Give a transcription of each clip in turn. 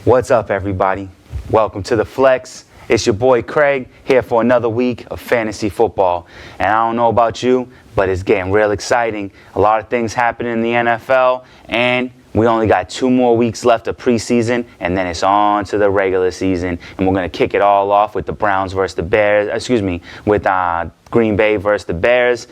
What's up, everybody? Welcome to The Flex. It's your boy Craig here for another week of fantasy football. And I don't know about you, but it's getting real exciting. A lot of things happening in the NFL, and we only got 2 more weeks left of preseason, and then it's on to the regular season. And we're going to kick it all off with the Browns versus the Bears, with Green Bay versus the Bears.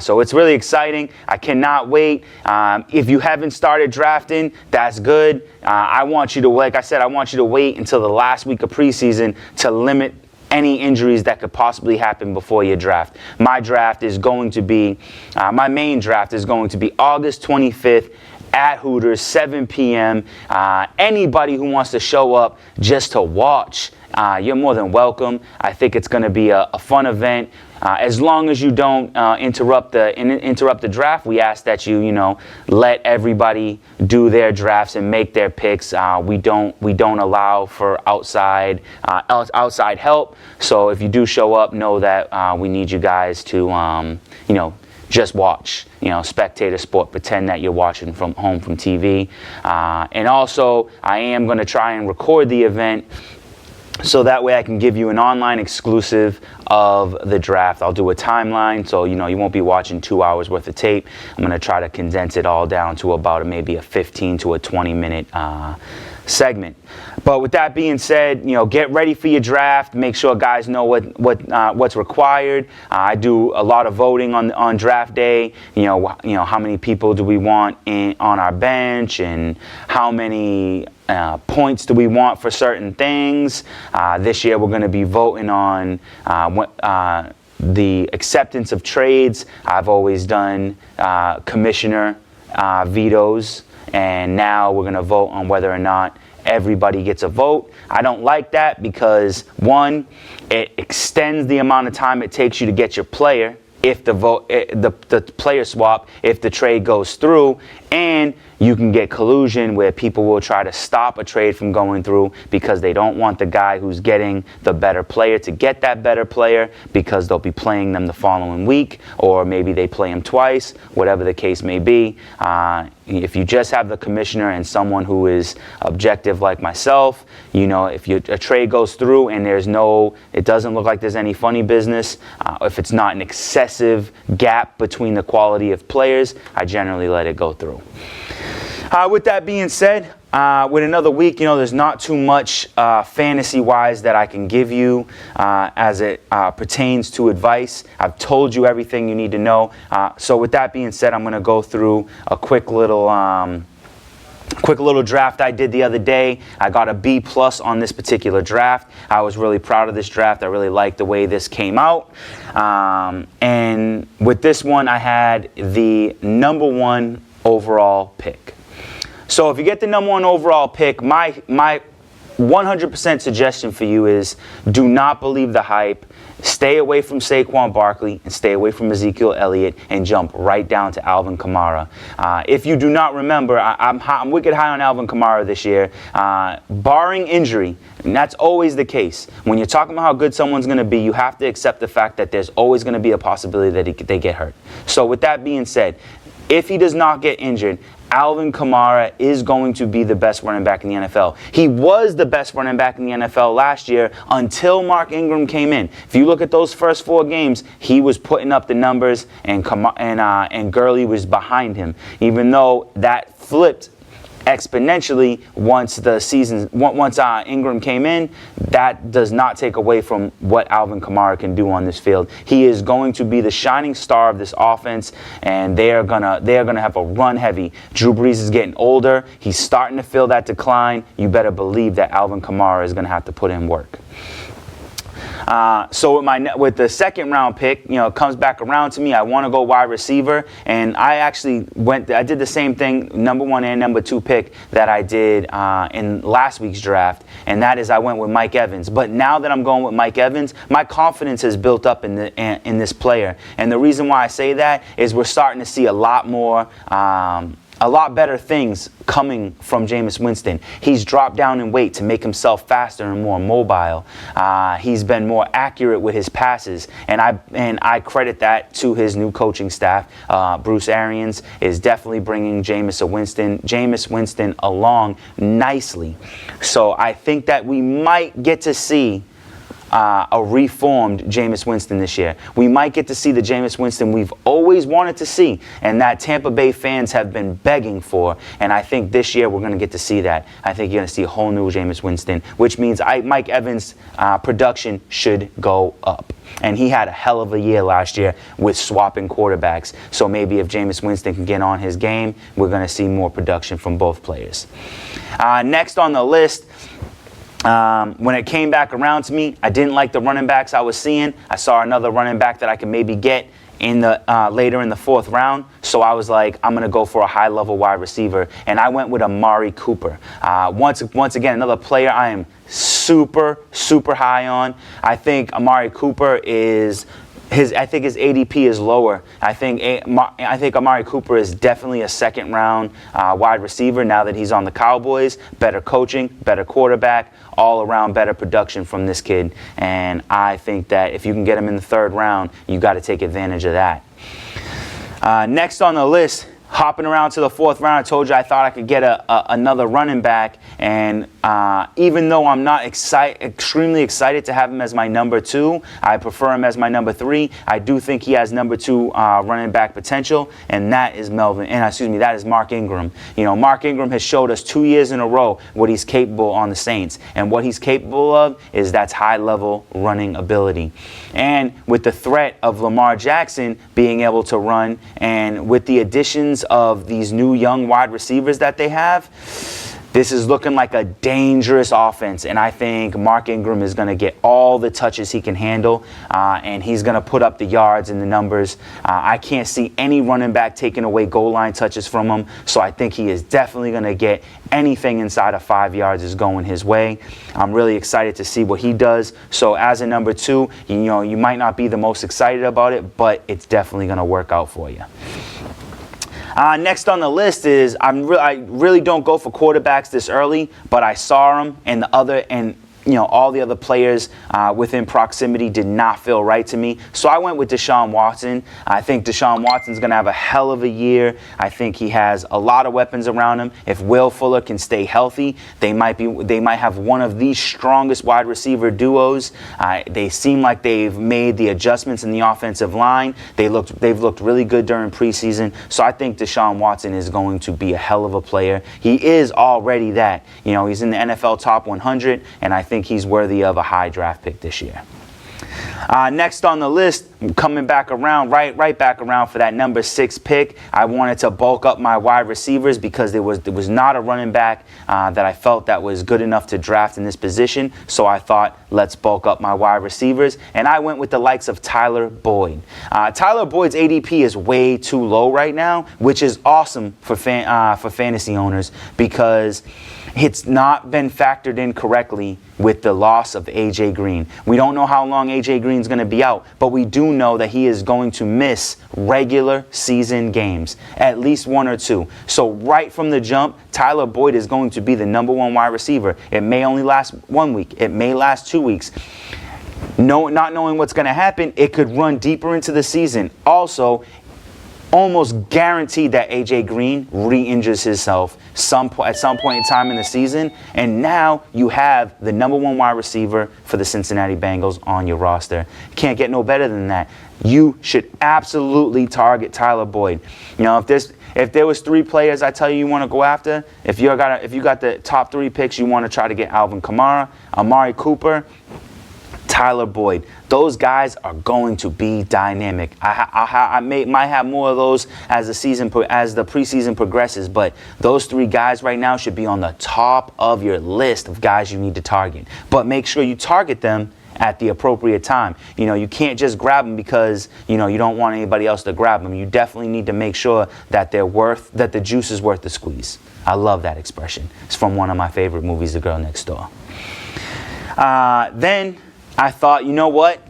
So it's really exciting. I cannot wait. If you haven't started drafting, that's good. I want you to wait until the last week of preseason to limit any injuries that could possibly happen before your draft. My draft is going to be, my main draft is going to be August 25th at Hooters, 7 p.m. Anybody who wants to show up just to watch, you're more than welcome. I think it's going to be a fun event. As long as you don't interrupt the draft, we ask that you let everybody do their drafts and make their picks. We don't allow for outside help. So if you do show up, know that we need you guys to just watch, spectator sport, pretend that you're watching from home from TV. And also, I am going to try and record the event so that way I can give you an online exclusive of the draft. I'll do a timeline, so you won't be watching 2 hours worth of tape. I'm going to try to condense it all down to about maybe a 15 to a 20-minute segment. But with that being said, get ready for your draft. Make sure guys know what's required. I do a lot of voting on draft day. How many people do we want on our bench, and how many points do we want for certain things. This year we're going to be voting on the acceptance of trades. I've always done commissioner vetoes, and now we're going to vote on whether or not everybody gets a vote. I don't like that because, one, it extends the amount of time it takes you to get your player if the player swap, if the trade goes through, and you can get collusion where people will try to stop a trade from going through because they don't want the guy who's getting the better player to get that better player because they'll be playing them the following week, or maybe they play him twice, whatever the case may be. If you just have the commissioner and someone who is objective like myself, if a trade goes through and it doesn't look like there's any funny business, if it's not an excessive gap between the quality of players, I generally let it go through. With that being said, with another week, there's not too much fantasy-wise that I can give you as it pertains to advice. I've told you everything you need to know. So with that being said, I'm going to go through a quick little draft I did the other day. I got a B+ on this particular draft. I was really proud of this draft. I really liked the way this came out. And with this one, I had the number 1 overall pick. So if you get the number 1 overall pick, my 100% suggestion for you is do not believe the hype. Stay away from Saquon Barkley and stay away from Ezekiel Elliott and jump right down to Alvin Kamara. If you do not remember, I'm wicked high on Alvin Kamara this year, barring injury, and that's always the case. When you're talking about how good someone's going to be, you have to accept the fact that there's always going to be a possibility that they get hurt. So with that being said, if he does not get injured, Alvin Kamara is going to be the best running back in the NFL. He was the best running back in the NFL last year until Mark Ingram came in. If you look at those first 4 games, he was putting up the numbers, and Gurley was behind him. Even though that flipped exponentially once Ingram came in, that does not take away from what Alvin Kamara can do on this field. He is going to be the shining star of this offense, and they are gonna have a run heavy. Drew Brees is getting older. He's starting to feel that decline. You better believe that Alvin Kamara is gonna have to put in work. So with the second round pick, it comes back around to me. I want to go wide receiver, and I did the same thing, number 1 and number 2 pick that I did in last week's draft, and that is I went with Mike Evans. But now that I'm going with Mike Evans, my confidence has built up in this player, and the reason why I say that is we're starting to see a lot more a lot better things coming from Jameis Winston. He's dropped down in weight to make himself faster and more mobile. He's been more accurate with his passes, and I credit that to his new coaching staff. Bruce Arians is definitely bringing Jameis Winston along nicely. So I think that we might get to see a reformed Jameis Winston this year. We might get to see the Jameis Winston we've always wanted to see, and that Tampa Bay fans have been begging for. And I think this year we're going to get to see that. I think you're going to see a whole new Jameis Winston, which means Mike Evans' production should go up. And he had a hell of a year last year with swapping quarterbacks. So maybe if Jameis Winston can get on his game, we're going to see more production from both players. Next on the list, when it came back around to me, I didn't like the running backs I was seeing. I saw another running back that I could maybe get in the later in the 4th round. So I was like, I'm going to go for a high-level wide receiver. And I went with Amari Cooper. Once again, another player I am super, super high on. I think Amari Cooper is... I think his ADP is lower. I think Amari Cooper is definitely a 2nd-round wide receiver now that he's on the Cowboys. Better coaching, better quarterback, all around better production from this kid. And I think that if you can get him in the 3rd round, you got to take advantage of that. Next on the list, hopping around to the 4th round, I told you I thought I could get another running back. And even though I'm not extremely excited to have him as my number 2, I prefer him as my number 3. I do think he has number 2 running back potential, and that is that is Mark Ingram. You know, Mark Ingram has showed us 2 years in a row what he's capable on the Saints, and what he's capable of is that's high-level running ability. And with the threat of Lamar Jackson being able to run, and with the additions of these new young wide receivers that they have, this is looking like a dangerous offense, and I think Mark Ingram is going to get all the touches he can handle, and he's going to put up the yards and the numbers. I can't see any running back taking away goal line touches from him, so I think he is definitely going to get anything inside of 5 yards is going his way. I'm really excited to see what he does. So as a number 2, you might not be the most excited about it, but it's definitely going to work out for you. Next on the list is I really don't go for quarterbacks this early, but I saw him, and all the other players within proximity did not feel right to me. So I went with Deshaun Watson. I think Deshaun Watson's going to have a hell of a year. I think he has a lot of weapons around him. If Will Fuller can stay healthy, they might have one of the strongest wide receiver duos. They seem like they've made the adjustments in the offensive line. They've looked really good during preseason. So I think Deshaun Watson is going to be a hell of a player. He is already that. He's in the NFL top 100, and I think he's worthy of a high draft pick this year. Next on the list, coming back around, right back around for that number 6 pick. I wanted to bulk up my wide receivers because there was not a running back that I felt that was good enough to draft in this position. So I thought, let's bulk up my wide receivers, and I went with the likes of Tyler Boyd. Tyler Boyd's ADP is way too low right now, which is awesome for fantasy owners because it's not been factored in correctly with the loss of A.J. Green. We don't know how long A.J. Green's going to be out, but we do know that he is going to miss regular season games, at least 1 or 2. So right from the jump, Tyler Boyd is going to be the number 1 wide receiver. It may only last 1 week. It may last 2 weeks. Not knowing what's going to happen, it could run deeper into the season. Also, almost guaranteed that A.J. Green re-injures himself at some point in time in the season, and now you have the number 1 wide receiver for the Cincinnati Bengals on your roster. Can't get no better than that. You should absolutely target Tyler Boyd. If there was 3 players I tell you want to go after, if you got the top 3 picks, you want to try to get Alvin Kamara, Amari Cooper, Tyler Boyd. Those guys are going to be dynamic. I might have more of those as the preseason progresses, but those 3 guys right now should be on the top of your list of guys you need to target. But make sure you target them at the appropriate time. You can't just grab them because you don't want anybody else to grab them. You definitely need to make sure that that the juice is worth the squeeze. I love that expression. It's from one of my favorite movies, The Girl Next Door. Then I thought, you know what?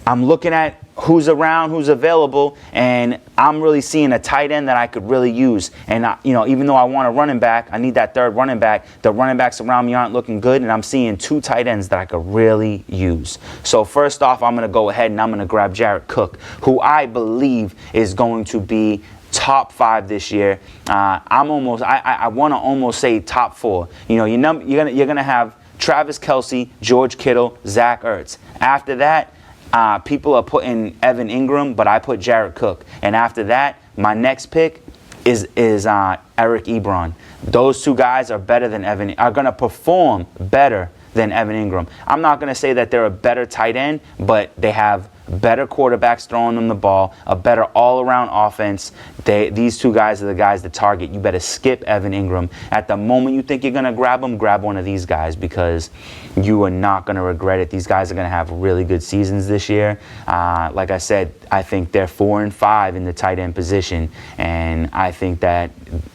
I'm looking at who's around, who's available, and I'm really seeing a tight end that I could really use. And, even though I want a running back, I need that third running back. The running backs around me aren't looking good, and I'm seeing 2 tight ends that I could really use. So first off, I'm going to go ahead and I'm going to grab Jared Cook, who I believe is going to be top 5 this year. I want to almost say top 4. You're gonna have Travis Kelce, George Kittle, Zach Ertz. After that, people are putting Evan Ingram, but I put Jared Cook. And after that, my next pick is Eric Ebron. Those 2 guys are going to perform better than Evan Ingram. I'm not going to say that they're a better tight end, but they have better quarterbacks throwing them the ball, a better all-around offense. These 2 guys are the guys to target. You better skip Evan Ingram. At the moment you think you're going to grab him, grab one of these guys, because you are not going to regret it. These guys are going to have really good seasons this year. Like I said, I think they're 4 and 5 in the tight end position, and I think that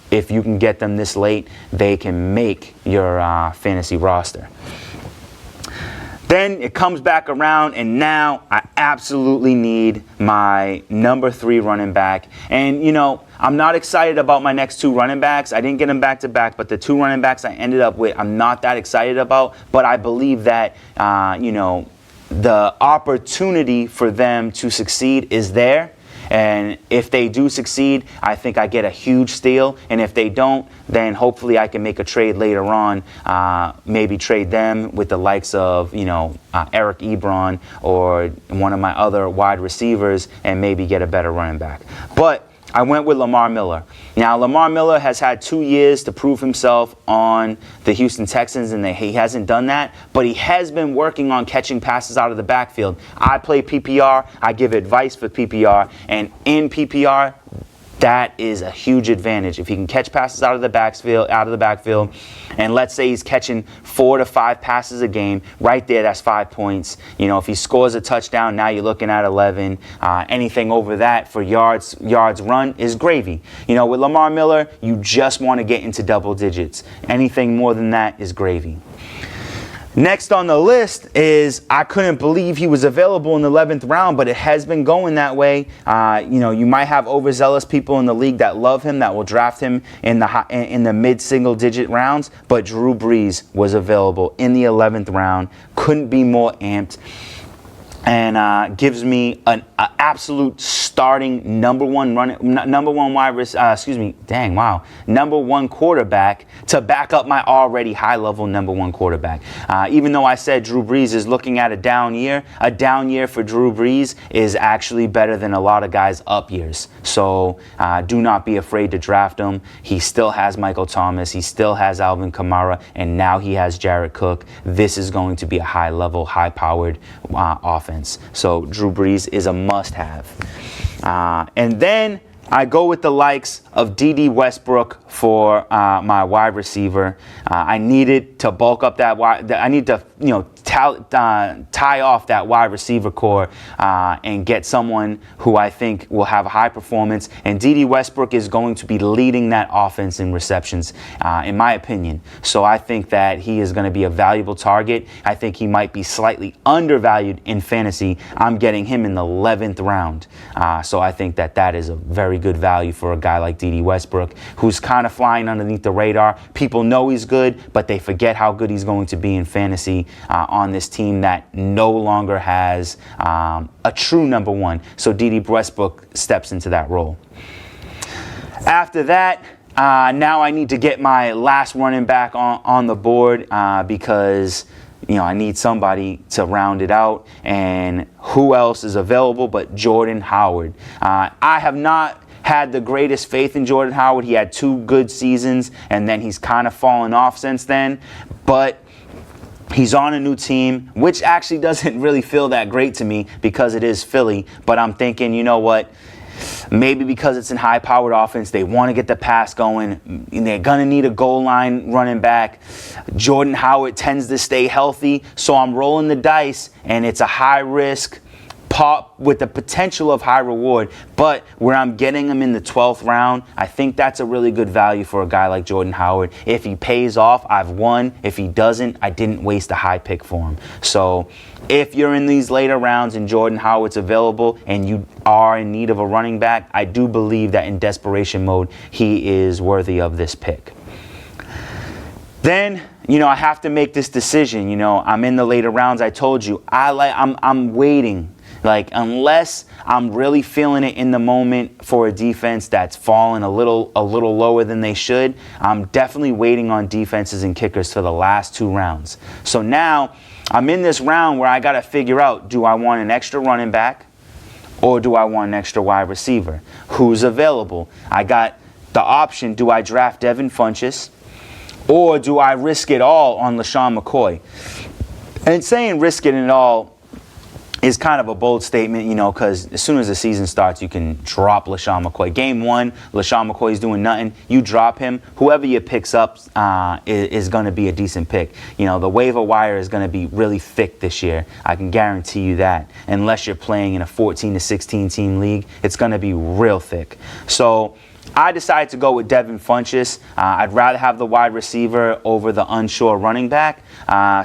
if you can get them this late, they can make your fantasy roster. Then it comes back around, and now I absolutely need my number 3 running back. And, I'm not excited about my next 2 running backs. I didn't get them back to back, but the 2 running backs I ended up with, I'm not that excited about. But I believe that, the opportunity for them to succeed is there. And if they do succeed, I think I get a huge steal. And if they don't, then hopefully I can make a trade later on. Maybe trade them with the likes of, Eric Ebron or one of my other wide receivers and maybe get a better running back. But I went with Lamar Miller. Now, Lamar Miller has had 2 years to prove himself on the Houston Texans, and he hasn't done that, but he has been working on catching passes out of the backfield. I play PPR. I give advice for PPR, and in PPR, that is a huge advantage. If he can catch passes out of the backfield, and let's say he's catching 4 to 5 passes a game, right there, that's 5 points. If he scores a touchdown, now you're looking at 11. Anything over that for yards run is gravy. With Lamar Miller, you just want to get into double digits. Anything more than that is gravy. Next on the list is, I couldn't believe he was available in the 11th round, but it has been going that way. You might have overzealous people in the league that love him, that will draft him in the mid-single-digit rounds, but Drew Brees was available in the 11th round. Couldn't be more amped. And gives me an absolute starting number one quarterback to back up my already high-level number 1 quarterback. Even though I said Drew Brees is looking at a down year for Drew Brees is actually better than a lot of guys' up years. So do not be afraid to draft him. He still has Michael Thomas. He still has Alvin Kamara. And now he has Jared Cook. This is going to be a high-level, high-powered offense. So Drew Brees is a must-have. And then I go with the likes of D.D. Westbrook for my wide receiver. I needed to bulk up that wide. I need to, tie off that wide receiver core and get someone who I think will have a high performance. And D.D. Westbrook is going to be leading that offense in receptions, in my opinion. So I think that he is going to be a valuable target. I think he might be slightly undervalued in fantasy. I'm getting him in the 11th round. So I think that is a very good value for a guy like D.D. Westbrook, who's kind of flying underneath the radar. People know he's good, but they forget how good he's going to be in fantasy on this team that no longer has a true number 1. So D.D. Westbrook steps into that role. After that, now I need to get my last running back on the board because I need somebody to round it out. And who else is available but Jordan Howard? I have not had the greatest faith in Jordan Howard. He had 2 good seasons, and then he's kind of fallen off since then. But he's on a new team, which actually doesn't really feel that great to me because it is Philly. But I'm thinking, you know what? Maybe because it's a high-powered offense, they want to get the pass going. They're going to need a goal line running back. Jordan Howard tends to stay healthy, so I'm rolling the dice, and it's a high-risk with the potential of high reward, but where I'm getting him in the 12th round, I think that's a really good value for a guy like Jordan Howard. If he pays off, I've won. If he doesn't, I didn't waste a high pick for him. So if you're in these later rounds and Jordan Howard's available and you are in need of a running back, I do believe that in desperation mode, he is worthy of this pick. Then, I have to make this decision. I'm in the later rounds. I told you, I'm waiting. Like, unless I'm really feeling it in the moment for a defense that's fallen a little lower than they should, I'm definitely waiting on defenses and kickers for the last 2 rounds. So now I'm in this round where I got to figure out, do I want an extra running back or do I want an extra wide receiver? Who's available? I got the option, do I draft Devin Funchess or do I risk it all on LeSean McCoy? And saying risk it all is kind of a bold statement, because as soon as the season starts, you can drop LeSean McCoy. Game 1, LeSean McCoy's doing nothing. You drop him. Whoever you picks up is going to be a decent pick. The waiver wire is going to be really thick this year. I can guarantee you that. Unless you're playing in a 14 to 16 team league, it's going to be real thick. So I decided to go with Devin Funchess. I'd rather have the wide receiver over the unsure running back.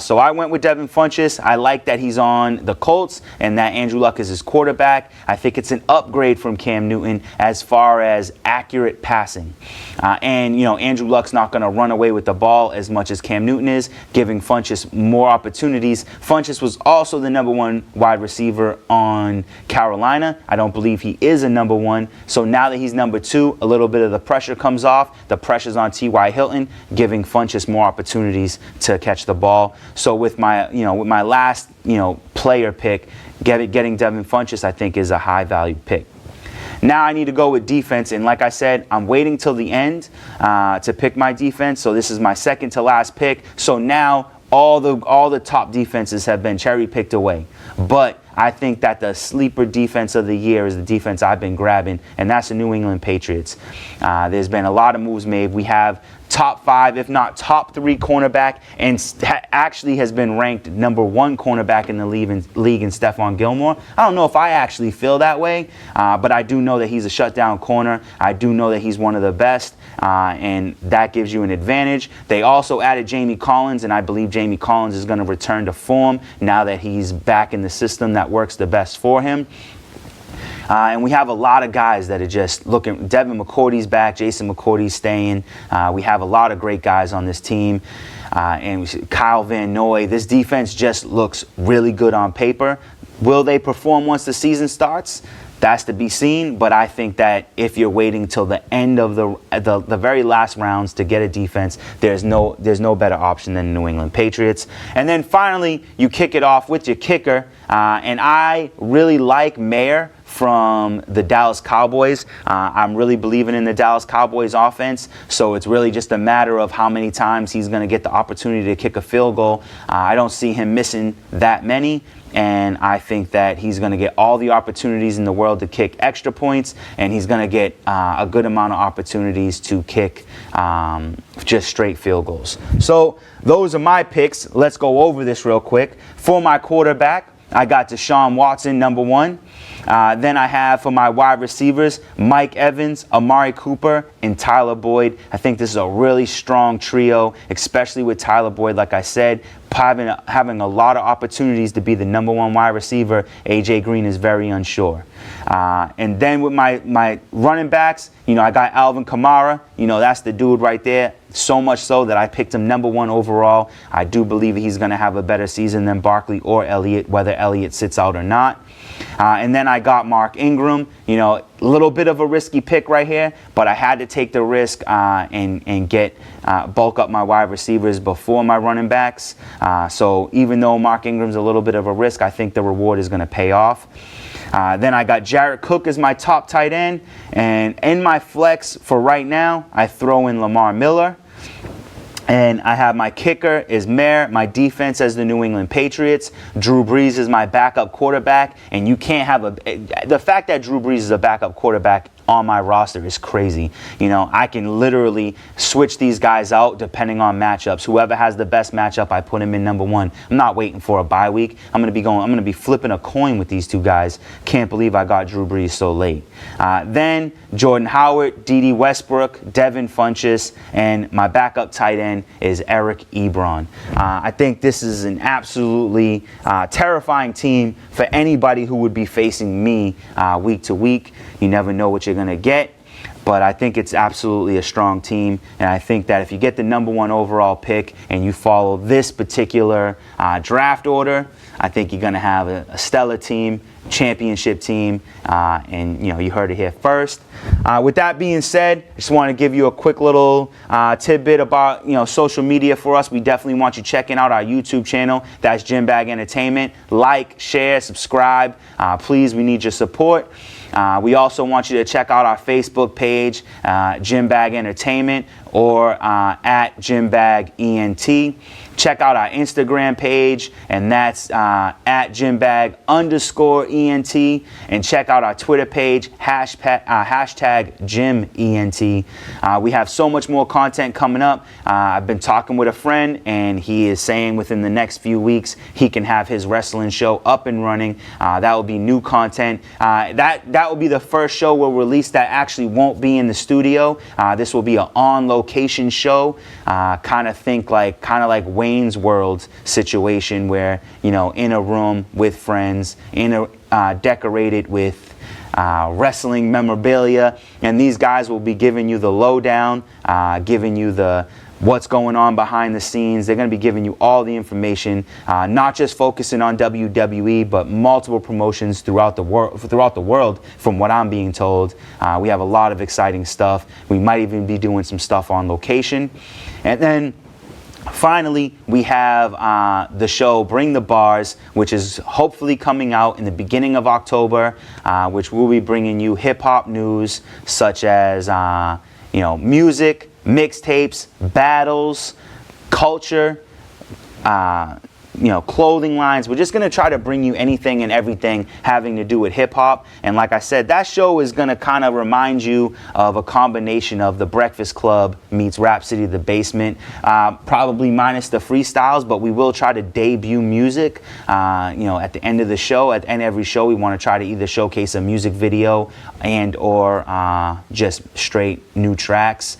So I went with Devin Funchess. I like that he's on the Colts and that Andrew Luck is his quarterback. I think it's an upgrade from Cam Newton as far as accurate passing. And Andrew Luck's not going to run away with the ball as much as Cam Newton is, giving Funchess more opportunities. Funchess was also the #1 wide receiver on Carolina. I don't believe he is a #1. So now that he's #2, a little bit of the pressure comes off. The pressure's on T.Y. Hilton, giving Funchess more opportunities to catch the ball. So with my last, player pick, getting Devin Funchess, I think is a high value pick. Now I need to go with defense, and like I said, I'm waiting till the end to pick my defense. So this is my second to last pick. So now all the top defenses have been cherry picked away, but I think that the sleeper defense of the year is the defense I've been grabbing, and that's the New England Patriots. There's been a lot of moves made. We have top 5, if not top 3 cornerback, and actually has been ranked #1 cornerback in the league in Stephon Gilmore. I don't know if I actually feel that way, but I do know that he's a shutdown corner. I do know that he's one of the best, and that gives you an advantage. They also added Jamie Collins, and I believe Jamie Collins is going to return to form now that he's back in the system that works the best for him. And we have a lot of guys that are just looking. Devin McCourty's back. Jason McCourty's staying. We have a lot of great guys on this team. And Kyle Van Noy. This defense just looks really good on paper. Will they perform once the season starts? That's to be seen, but I think that if you're waiting till the end of the very last rounds to get a defense, there's no better option than the New England Patriots. And then finally, you kick it off with your kicker, and I really like Mayer from the Dallas Cowboys. I'm really believing in the Dallas Cowboys offense, so it's really just a matter of how many times he's going to get the opportunity to kick a field goal. I don't see him missing that many. And I think that he's going to get all the opportunities in the world to kick extra points, and he's going to get a good amount of opportunities to kick just straight field goals. So those are my picks. Let's go over this real quick. For my quarterback, I got Deshaun Watson, #1. Then I have for my wide receivers, Mike Evans, Amari Cooper, and Tyler Boyd. I think this is a really strong trio, especially with Tyler Boyd, like I said, having a lot of opportunities to be the #1 wide receiver. A.J. Green is very unsure. And then with my running backs, I got Alvin Kamara. That's the dude right there. So much so that I picked him #1 overall. I do believe he's going to have a better season than Barkley or Elliott, whether Elliott sits out or not. And then I got Mark Ingram. A little bit of a risky pick right here, but I had to take the risk and get bulk up my wide receivers before my running backs. So even though Mark Ingram's a little bit of a risk, I think the reward is going to pay off. Then I got Jared Cook as my top tight end. And in my flex for right now, I throw in Lamar Miller. And I have my kicker is Mayer, my defense as the New England Patriots. Drew Brees is my backup quarterback, and you can't have the fact that Drew Brees is a backup quarterback on my roster is crazy. You know, I can literally switch these guys out depending on matchups. Whoever has the best matchup, I put him in number one. I'm not waiting for a bye week. I'm gonna be flipping a coin with these two guys. Can't believe I got Drew Brees so late. Then Jordan Howard, Dede Westbrook, Devin Funchess, and my backup tight end is Eric Ebron. I think this is an absolutely terrifying team for anybody who would be facing me week to week. You never know what you're going to get, but I think it's absolutely a strong team, and I think that if you get the number one overall pick and you follow this particular draft order, I think you're going to have a stellar team, championship team, and you know, you heard it here first. With that being said, I just want to give you a quick little tidbit about, you know, social media for us. We definitely want you checking out our YouTube channel. That's Gym Bag Entertainment. Like, share, subscribe. Please, we need your support. We also want you to check out our Facebook page, Gym Bag Entertainment, or at Gym Bag ENT. Check out our Instagram page, and that's at GymBag_ENT. And check out our Twitter page, hashtag GymENT. We have so much more content coming up. I've been talking with a friend, and he is saying within the next few weeks he can have his wrestling show up and running. That will be new content. That will be the first show we'll release that actually won't be in the studio. This will be an on-location show. Kind of like Wayne's World situation, where, you know, in a room with friends, decorated with wrestling memorabilia, and these guys will be giving you the lowdown, giving you the what's going on behind the scenes. They're going to be giving you all the information, not just focusing on WWE, but multiple promotions throughout the world, from what I'm being told. We have a lot of exciting stuff. We might even be doing some stuff on location. And then finally, we have the show Bring the Bars, which is hopefully coming out in the beginning of October, which will be bringing you hip-hop news such as you know, music, mixtapes, battles, culture, you know, clothing lines. We're just going to try to bring you anything and everything having to do with hip-hop. And like I said, that show is going to kind of remind you of a combination of The Breakfast Club meets Rhapsody The Basement, probably minus the freestyles, but we will try to debut music. You know, at the end of the show, at the end of every show, we want to try to either showcase a music video and or just straight new tracks.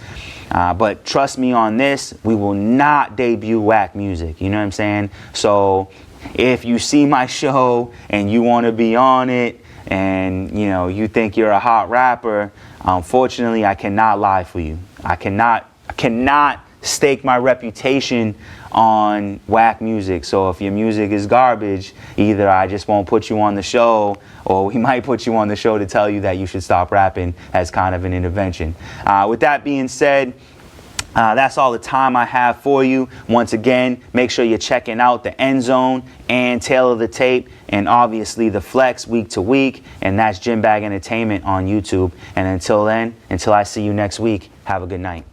But trust me on this, we will not debut whack music. You know what I'm saying? So if you see my show and you want to be on it, and you know, you think you're a hot rapper, unfortunately, I cannot lie for you. I cannot stake my reputation on whack music. So if your music is garbage, either I just won't put you on the show, or we might put you on the show to tell you that you should stop rapping as kind of an intervention. With that being said, that's all the time I have for you. Once again, make sure you're checking out the End Zone and Tail of the Tape, and obviously the Flex week to week, and that's Gym Bag Entertainment on YouTube. And until then, until I see you next week, have a good night.